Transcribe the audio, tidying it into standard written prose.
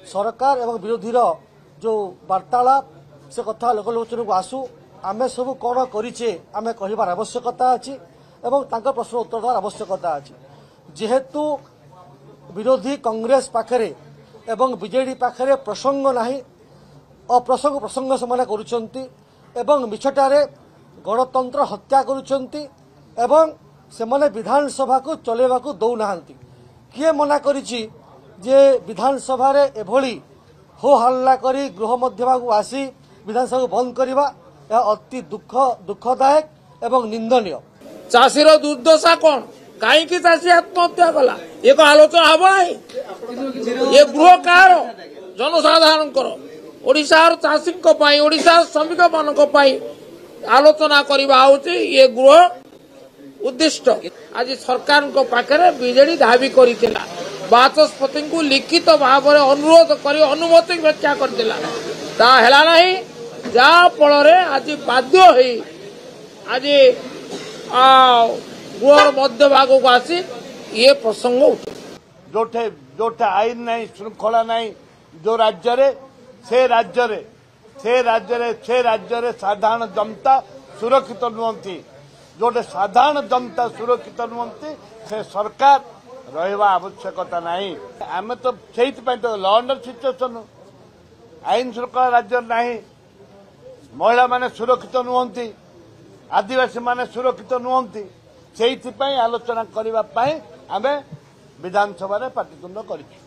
सरकार एवं विरोधी जो वार्तालाप से कथा लोकलोचन को आसू आमे सब कौन करें आमे कहबार आवश्यकता अच्छी एवं तांकर प्रश्न उत्तर देवार आवश्यकता अच्छी जेहेतु विरोधी कांग्रेस पाखरे एवं बीजेडी पाखरे प्रसंग नहीं अप्रसंग प्रसंग से करुछंती एवं मिछटारे गणतंत्र हत्या करुछंती एवं सेमाने विधानसभा को चलेबा को दौना किए मना करिछि जे विधानसभा रे एभली हो हल्ला करी गृह मध्यमा को आसी विधानसभा को बंद करवा यह अति दुखदायक एवं निंदनीय। चाषी दुर्दशा कौन कहीं चाषी आत्महत्या कला एक आलोचना हम ना ये गृह कार जनसाधारण ओडिशार चाषी ओडिशा श्रमिक मान आलोचना करवा ये गृह उद्दिष्ट आज सरकार पाखे बीजेडी दाबी करथिला बाचस्पति को लिखित भाव में अनुरोध कर अनुमति व्याख्या करथिला ता हेला नहीं जा फल आज बाध्य होई आज गृह मध्य भाग को आसी ये प्रसंग उठे जोठे जोठे आईन नहीं श्रृंखला नहीं जो राज्य रे से राज्य साधारण जनता सुरक्षित नुहंती जोटे साधारण जनता सुरक्षित नुहंती से सरकार रहा आवश्यकता नहीं आम तो से तो लॉ अंडर सिचुएशन आईन श्रृंखला राज्य नहीं महिला माने सुरक्षित नुहंती आदिवासी माने सुरक्षित नुहंती से आलोचना करने आम विधानसभा पाटितुंड कर।